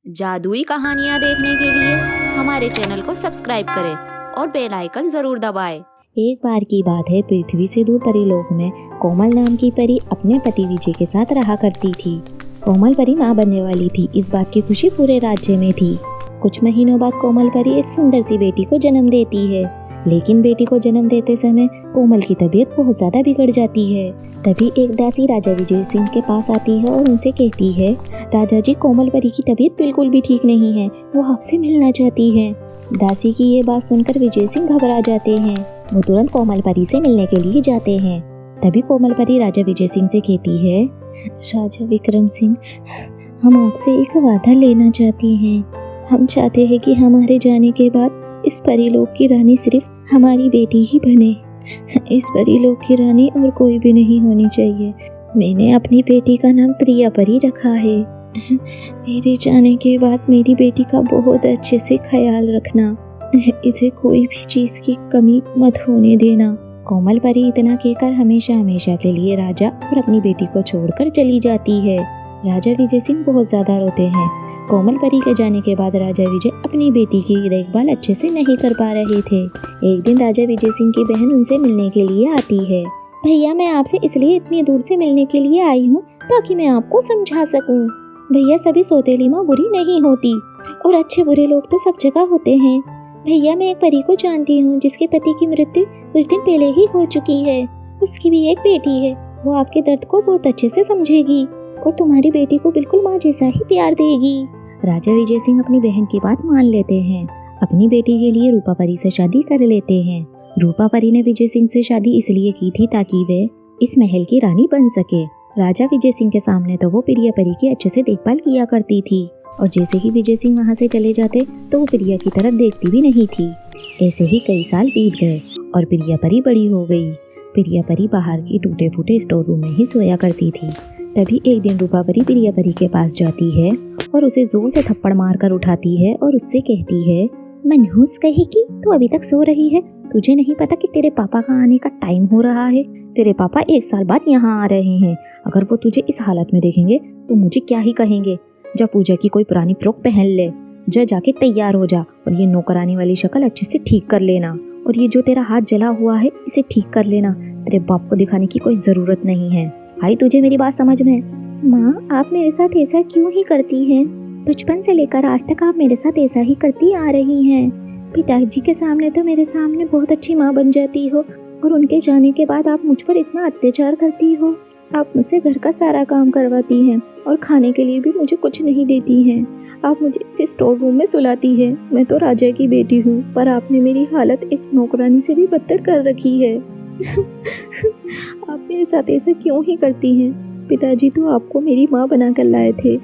जादुई कहानियाँ देखने के लिए हमारे चैनल को सब्सक्राइब करें और बेल आइकन जरूर दबाएं। एक बार की बात है, पृथ्वी से दूर परीलोक में कोमल नाम की परी अपने पति विजय के साथ रहा करती थी। कोमल परी माँ बनने वाली थी। इस बात की खुशी पूरे राज्य में थी। कुछ महीनों बाद कोमल परी एक सुंदर सी बेटी को जन्म देती है। लेकिन बेटी को जन्म देते समय कोमल की तबीयत बहुत ज्यादा बिगड़ जाती है। तभी एक दासी राजा विजय सिंह के पास आती है और उनसे कहती है, राजा जी, कोमल परी की तबीयत बिल्कुल भी ठीक नहीं है, वो आपसे मिलना चाहती है। दासी की ये बात सुनकर विजय सिंह घबरा जाते हैं। वो तुरंत कोमल परी से मिलने के लिए जाते हैं। तभी कोमल परी राजा विजय सिंह से कहती है, राजा विक्रम सिंह, हम आपसे एक वादा लेना चाहते हैं। हम चाहते हैं कि हमारे जाने के बाद इस परीलोक की रानी सिर्फ हमारी बेटी ही बने। इस परीलोक की रानी और कोई भी नहीं होनी चाहिए। मैंने अपनी बेटी का नाम प्रिया परी रखा है। मेरे जाने के बाद मेरी बेटी का बहुत अच्छे से ख्याल रखना। इसे कोई भी चीज की कमी मत होने देना। कोमल परी इतना कहकर हमेशा हमेशा के लिए राजा और अपनी बेटी को छोड़कर चली जाती है। राजा विजय सिंह बहुत ज्यादा रोते हैं। कोमल परी के जाने के बाद राजा विजय अपनी बेटी की देखभाल अच्छे से नहीं कर पा रहे थे। एक दिन राजा विजय सिंह की बहन उनसे मिलने के लिए आती है। भैया, मैं आपसे इसलिए इतनी दूर से मिलने के लिए आई हूँ ताकि मैं आपको समझा सकूं। भैया, सभी सौतेली माँ बुरी नहीं होती और अच्छे बुरे लोग तो सब जगह होते हैं। भैया, मैं एक परी को जानती हूँ जिसके पति की मृत्यु कुछ दिन पहले ही हो चुकी है। उसकी भी एक बेटी है। वो आपके दर्द को बहुत अच्छे से समझेगी और तुम्हारी बेटी को बिल्कुल माँ जैसा ही प्यार देगी। राजा विजय सिंह अपनी बहन की बात मान लेते हैं। अपनी बेटी के लिए रूपा परी से शादी कर लेते हैं। रूपा परी ने विजय सिंह से शादी इसलिए की थी ताकि वे इस महल की रानी बन सके। राजा विजय सिंह के सामने तो वो प्रिया परी की अच्छे से देखभाल किया करती थी और जैसे ही विजय सिंह वहाँ से चले जाते तो वो प्रिया की तरफ देखती भी नहीं थी। ऐसे ही कई साल बीत गए और प्रिया परी बड़ी हो गई। प्रिया परी बाहर की टूटे फूटे स्टोर रूम में ही सोया करती थी। तभी एक दिन रूपा परी प्रिया परी के पास जाती है और उसे जोर से थप्पड़ मारकर उठाती है और उससे कहती है, मनहूस कहेगी, तू अभी तक सो रही है? तुझे नहीं पता कि तेरे पापा का आने का टाइम हो रहा है? तेरे पापा 1 साल बाद यहाँ आ रहे हैं। अगर वो तुझे इस हालत में देखेंगे तो मुझे क्या ही कहेंगे। जा पूजा की कोई पुरानी फ्रॉक पहन ले, जा जाके तैयार हो जा और ये नौकरानी वाली शक्ल अच्छे से ठीक कर लेना और ये जो तेरा हाथ जला हुआ है इसे ठीक कर लेना। तेरे बाप को दिखाने की कोई जरूरत नहीं है। आई तुझे मेरी बात समझ में? माँ, आप मेरे साथ ऐसा क्यों ही करती हैं? बचपन से लेकर आज तक आप मेरे साथ ऐसा ही करती आ रही हैं। पिताजी के सामने तो मेरे सामने बहुत अच्छी माँ बन जाती हो और उनके जाने के बाद आप मुझ पर इतना अत्याचार करती हो। आप मुझसे घर का सारा काम करवाती हैं और खाने के लिए भी मुझे कुछ नहीं देती हैं। आप मुझे इस स्टोर रूम में सुलाती हैं। मैं तो राजा की बेटी हूँ, पर आपने मेरी हालत एक नौकरानी से भी बदतर कर रखी है। आप मेरे साथ ऐसा क्यों ही करती हैं? पिताजी तो आपको मेरी माँ बनाकर लाए थे,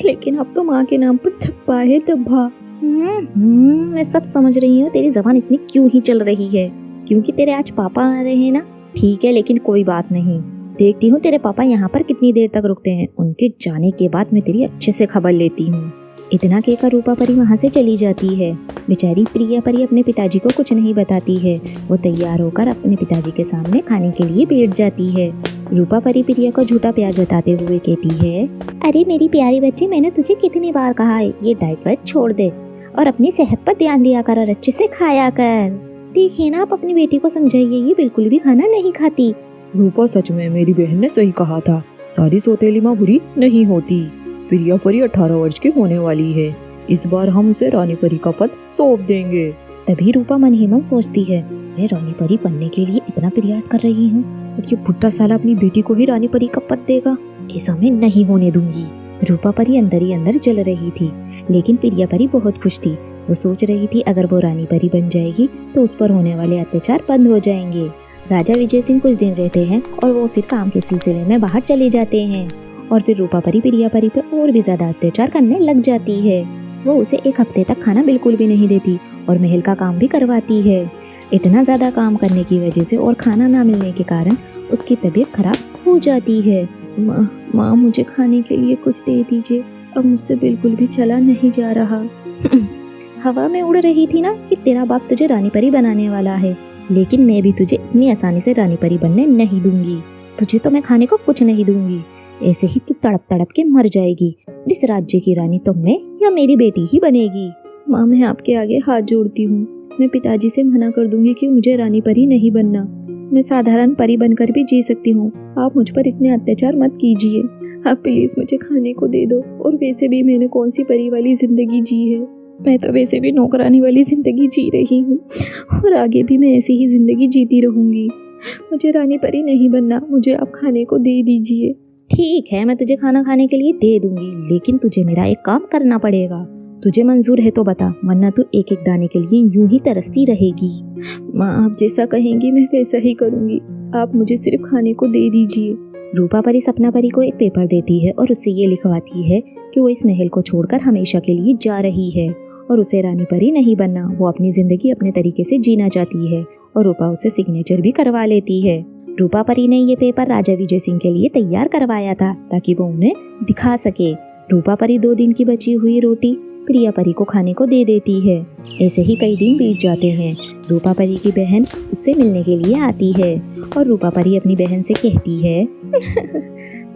लेकिन अब तो माँ के नाम पर धब्बा है धब्बा। मैं सब समझ रही हूँ। तेरी जबान इतनी क्यों ही चल रही है? क्योंकि तेरे आज पापा आ रहे हैं ना? ठीक है, लेकिन कोई बात नहीं। देखती हूँ तेरे पापा यहाँ पर कितनी देर तक रुकते हैं। उनके जाने के बाद मैं तेरी अच्छे से खबर लेती हूँ। इतना कहकर रूपा परी वहाँ से चली जाती है। बेचारी प्रिया परी अपने पिताजी को कुछ नहीं बताती है। वो तैयार होकर अपने पिताजी के सामने खाने के लिए बैठ जाती है। रूपा परी प्रिया को झूठा प्यार जताते हुए कहती है, अरे मेरी प्यारी बच्ची, मैंने तुझे कितनी बार कहा है ये डाइट वाइट छोड़ दे और अपनी सेहत पर ध्यान दिया कर और अच्छे से खाया कर। देखिए ना, आप अपनी बेटी को समझाइए, ये बिल्कुल भी खाना नहीं खाती। रूपा, सच में मेरी बहन ने सही कहा था। सारी सौतेली माँ बुरी नहीं होती। प्रिया परी 18 वर्ष की होने वाली है। इस बार हम उसे रानी परी का पद सौंप देंगे। तभी रूपा मन ही मन सोचती है, मैं रानी परी बनने के लिए इतना प्रयास कर रही हूँ और ये बुढ़ा साला अपनी बेटी को ही रानी परी का पद देगा। ऐसा मैं नहीं होने दूंगी। रूपा परी अंदर ही अंदर जल रही थी, लेकिन प्रिया परी बहुत खुश थी। वो सोच रही थी अगर वो रानी परी बन जाएगी तो उस पर होने वाले अत्याचार बंद हो जाएंगे। राजा विजय सिंह कुछ दिन रहते हैं और वो फिर काम के सिलसिले में बाहर चले जाते हैं और फिर रूपा परी प्रिया परी पे और भी ज्यादा अत्याचार करने लग जाती है। वो उसे 1 हफ्ते तक खाना बिल्कुल भी नहीं देती और महल का काम भी करवाती है। इतना ज्यादा काम करने की वजह से और खाना ना मिलने के कारण उसकी तबीयत खराब हो जाती है। माँ, मुझे खाने के लिए कुछ दे दीजिए, अब मुझसे बिल्कुल भी चला नहीं जा रहा। हवा में उड़ रही थी ना कि तेरा बाप तुझे रानी परी बनाने वाला है, लेकिन मैं भी तुझे इतनी आसानी से रानी परी बनने नहीं दूंगी। तुझे तो मैं खाने को कुछ नहीं दूंगी। ऐसे ही तू तड़प तड़प के मर जाएगी। इस राज्य की रानी तुम में या मेरी बेटी ही बनेगी। माँ, मैं आपके आगे हाथ जोड़ती हूँ। मैं पिताजी से मना कर दूंगी कि मुझे रानी परी नहीं बनना। मैं साधारण परी बनकर भी जी सकती हूँ। आप मुझ पर इतने अत्याचार मत कीजिए। आप प्लीज मुझे खाने को दे दो। और वैसे भी मैंने कौन सी परी वाली जिंदगी जी है। मैं तो वैसे भी नौकरानी वाली जिंदगी जी रही हूँ और आगे भी मैं ऐसी ही जिंदगी जीती रहूंगी। मुझे रानी परी नहीं बनना। मुझे आप खाने को दे दीजिए। ठीक है, मैं तुझे खाना खाने के लिए दे दूंगी, लेकिन तुझे मेरा एक काम करना पड़ेगा। तुझे मंजूर है तो बता, वरना तू एक एक दाने के लिए यूं ही तरसती रहेगी। माँ, आप जैसा कहेंगी मैं वैसा ही करूंगी। आप मुझे सिर्फ खाने को दे दीजिए। रूपा परी सपना परी को एक पेपर देती है और उससे ये लिखवाती है कि वो इस महल को छोड़कर हमेशा के लिए जा रही है और उसे रानी परी नहीं बनना। वो अपनी जिंदगी अपने तरीके से जीना चाहती है और रूपा उसे सिग्नेचर भी करवा लेती है। रूपा परी ने ये पेपर राजा विजय सिंह के लिए तैयार करवाया था ताकि वो उन्हें दिखा सके। रूपा परी 2 दिन की बची हुई रोटी प्रिया परी को खाने को दे देती है। ऐसे ही कई दिन बीत जाते हैं। रूपा परी की बहन उससे मिलने के लिए आती है और रूपा परी अपनी बहन से कहती है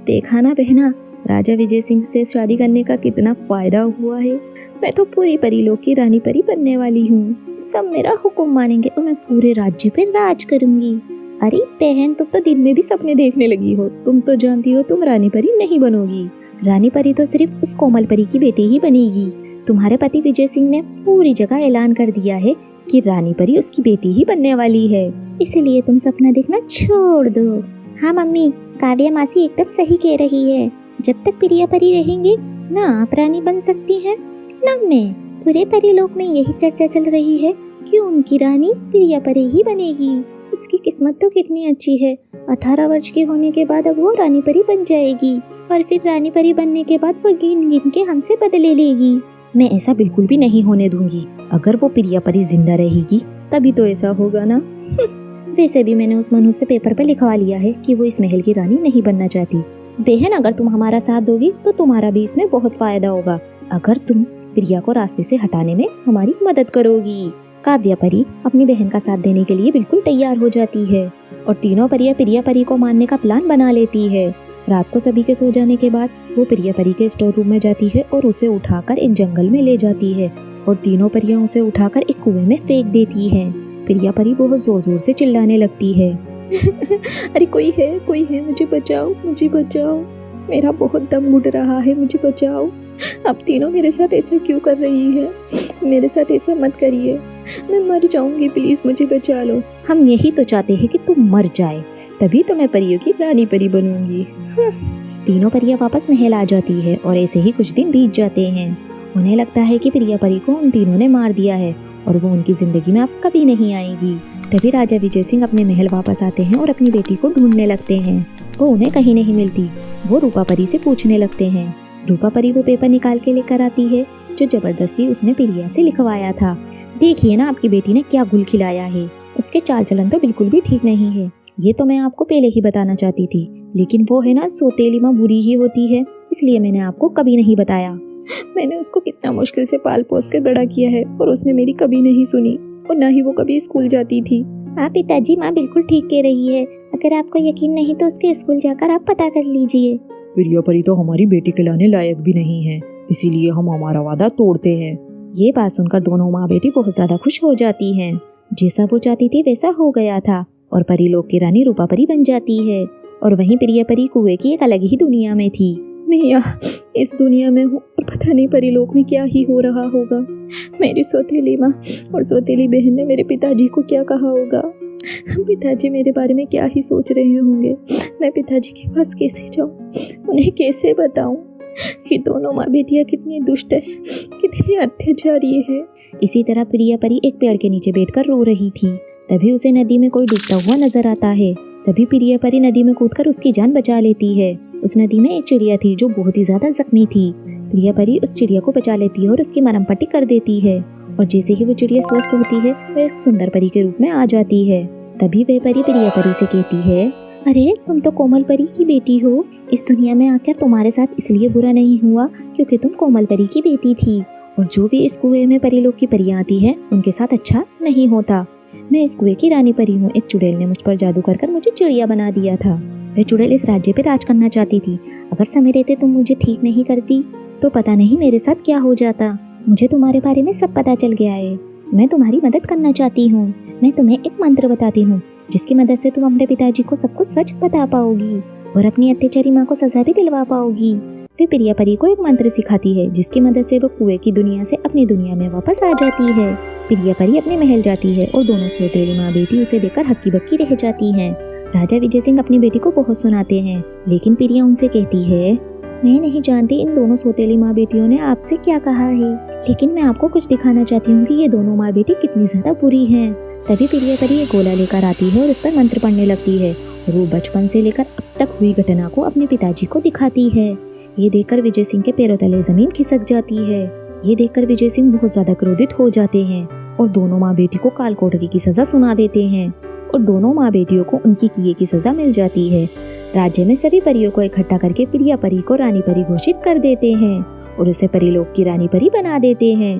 देखा ना बहना, राजा विजय सिंह से शादी करने का कितना फायदा हुआ है। मैं तो पूरी परीलोक की रानी परी बनने वाली हूँ। सब मेरा हुक्म मानेंगे और मैं पूरे राज्य पे राज करूंगी। अरे बहन, तुम तो दिन में भी सपने देखने लगी हो। तुम तो जानती हो तुम रानी परी नहीं बनोगी। रानी परी तो सिर्फ उस कोमल परी की बेटी ही बनेगी। तुम्हारे पति विजय सिंह ने पूरी जगह ऐलान कर दिया है कि रानी परी उसकी बेटी ही बनने वाली है, इसलिए तुम सपना देखना छोड़ दो। हाँ मम्मी, काव्या मासी एकदम सही कह रही है। जब तक प्रिया परी रहेंगे ना आप रानी बन सकती हैं ना मैं। पूरे परीलोक में यही चर्चा चल रही है कि उनकी रानी प्रिया परी ही बनेगी। उसकी किस्मत तो कितनी अच्छी है। 18 वर्ष के होने के बाद अब वो रानी परी बन जाएगी और फिर रानी परी बनने के बाद वो गिन गिन के हमसे बदले लेगी। मैं ऐसा बिल्कुल भी नहीं होने दूंगी। अगर वो प्रिया परी जिंदा रहेगी तभी तो ऐसा होगा ना। वैसे भी मैंने उस मनुष्य से पेपर पे लिखवा लिया है कि वो इस महल की रानी नहीं बनना चाहती। बहन, अगर तुम हमारा साथ दोगी तो तुम्हारा भी इसमें बहुत फायदा होगा। अगर तुम प्रिया को रास्ते से हटाने में हमारी मदद करोगी। काव्या परी अपनी बहन का साथ देने के लिए बिल्कुल तैयार हो जाती है और तीनों परियां प्रिया परी को मारने का प्लान बना लेती है। रात को सभी के सो जाने के बाद वो प्रिया परी के स्टोर रूम में जाती है और उसे उठाकर एक जंगल में ले जाती है और तीनों परियां उसे उठाकर एक कुएं में फेंक देती हैं। प्रिया परी बहुत जोर जोर से चिल्लाने लगती है अरे कोई है, मुझे बचाओ, मुझे बचाओ, मेरा बहुत दम घुट रहा है, मुझे बचाओ। आप तीनों मेरे साथ ऐसा क्यों कर रही है? मेरे साथ ऐसा मत करिए, मैं मर जाऊंगी, प्लीज मुझे बचा लो। हम यही तो चाहते हैं कि तुम मर जाए, तभी तो मैं परियों की रानी परी बनूंगी। तीनों परियां वापस महल आ जाती है और ऐसे ही कुछ दिन बीत जाते हैं। उन्हें लगता है कि प्रिया परी को उन तीनों ने मार दिया है और वो उनकी जिंदगी में अब कभी नहीं आएगी। तभी राजा विजय सिंह अपने महल वापस आते हैं और अपनी बेटी को ढूंढने लगते हैं। वो उन्हें कहीं नहीं मिलती। वो रूपा परी से पूछने लगते हैं। रूपा परी वो पेपर निकाल के लेकर आती है जो जबरदस्ती उसने प्रिया से लिखवाया था। देखिए ना, आपकी बेटी ने क्या गुल खिलाया है। उसके चाल चलन तो बिल्कुल भी ठीक नहीं है। ये तो मैं आपको पहले ही बताना चाहती थी, लेकिन वो है ना, सौतेली माँ बुरी ही होती है, इसलिए मैंने आपको कभी नहीं बताया। मैंने उसको कितना मुश्किल से पाल पोस कर बड़ा किया है और उसने मेरी कभी नहीं सुनी और न ही वो कभी स्कूल जाती थी। हाँ पिताजी, माँ बिल्कुल ठीक कह रही है। अगर आपको यकीन नहीं तो उसके स्कूल जाकर आप पता कर लीजिए। प्रिया परी तो हमारी बेटी के लाने लायक भी नहीं है, इसीलिए हम हमारा वादा तोड़ते हैं। ये बात सुनकर दोनों माँ बेटी बहुत ज्यादा खुश हो जाती हैं। जैसा वो चाहती थी वैसा हो गया था और परीलोक की रानी रूपा परी बन जाती है और वहीं प्रिया परी कुएं की एक अलग ही दुनिया में थी। मैं यहाँ इस दुनिया में हूँ और पता नहीं परीलोक में क्या ही हो रहा होगा। मेरी सौतेली माँ और सौतेली बहन ने मेरे पिताजी को क्या कहा होगा। पिताजी मेरे बारे में क्या ही सोच रहे होंगे। मैं पिताजी के पास कैसे जाऊँ, उन्हें कैसे बताऊँ कि दोनों माँ बेटियाँ कितनी दुष्ट है, कितनी अत्याचारी है। इसी तरह प्रिया परी एक पेड़ के नीचे बैठकर रो रही थी। तभी उसे नदी में कोई डूबता हुआ नजर आता है। तभी प्रिया परी नदी में कूदकर उसकी जान बचा लेती है। उस नदी में एक चिड़िया थी जो बहुत ही ज्यादा जख्मी थी। प्रिया परी उस चिड़िया को बचा लेती है और उसकी मरहम पट्टी कर देती है और जैसे ही वो चिड़िया स्वस्थ होती है वह एक सुंदर परी के रूप में आ जाती है। तभी वह परी प्रिया परी से कहती है, अरे तुम तो कोमल परी की बेटी हो। इस दुनिया में आकर तुम्हारे साथ इसलिए बुरा नहीं हुआ क्योंकि तुम कोमल परी की बेटी थी और जो भी इस कुएं में परीलोक की परियां आती है उनके साथ अच्छा नहीं होता। मैं इस कुएं की रानी परी हूँ। एक चुड़ैल ने मुझ पर जादू कर मुझे चिड़िया बना दिया था। वह चुड़ैल इस राज्य पे राज करना चाहती थी। अगर समय रहते तुम मुझे ठीक नहीं करती तो पता नहीं मेरे साथ क्या हो जाता। मुझे तुम्हारे बारे में सब पता चल गया है। मैं तुम्हारी मदद करना चाहती हूँ। मैं तुम्हें एक मंत्र बताती हूँ जिसकी मदद से तुम अपने पिताजी को सब कुछ सच बता पाओगी और अपनी अत्याचारी माँ को सजा भी दिलवा पाओगी। वे प्रिया परी को एक मंत्र सिखाती है जिसकी मदद से वो कुएं की दुनिया से अपनी दुनिया में वापस आ जाती है। प्रिया परी अपने महल जाती है और दोनों सौतेली माँ बेटी उसे देखकर हक्की बक्की रह जाती हैं। राजा विजय सिंह अपनी बेटी को बहुत सुनाते हैं, लेकिन प्रिया उनसे कहती है, मैं नहीं जानती इन दोनों सौतेली माँ बेटियों ने आपसे क्या कहा है, लेकिन मैं आपको कुछ दिखाना चाहती हूँ कि ये दोनों माँ बेटी कितनी ज्यादा बुरी हैं। तभी प्रिया परी एक गोला लेकर आती है और उस पर मंत्र पढ़ने लगती है और वो बचपन से लेकर अब तक हुई घटना को अपने पिताजी को दिखाती है। ये देखकर विजय सिंह के पैरों तले जमीन खिसक जाती है। ये देखकर विजय सिंह बहुत ज्यादा क्रोधित हो जाते हैं और दोनों माँ बेटी को काल कोठरी की सजा सुना देते हैं और दोनों माँ बेटियों को उनकी किए की सजा मिल जाती है। राज्य में सभी परियों को इकट्ठा करके प्रिया परी को रानी परी घोषित कर देते हैं और उसे परीलोक की रानी परी बना देते हैं।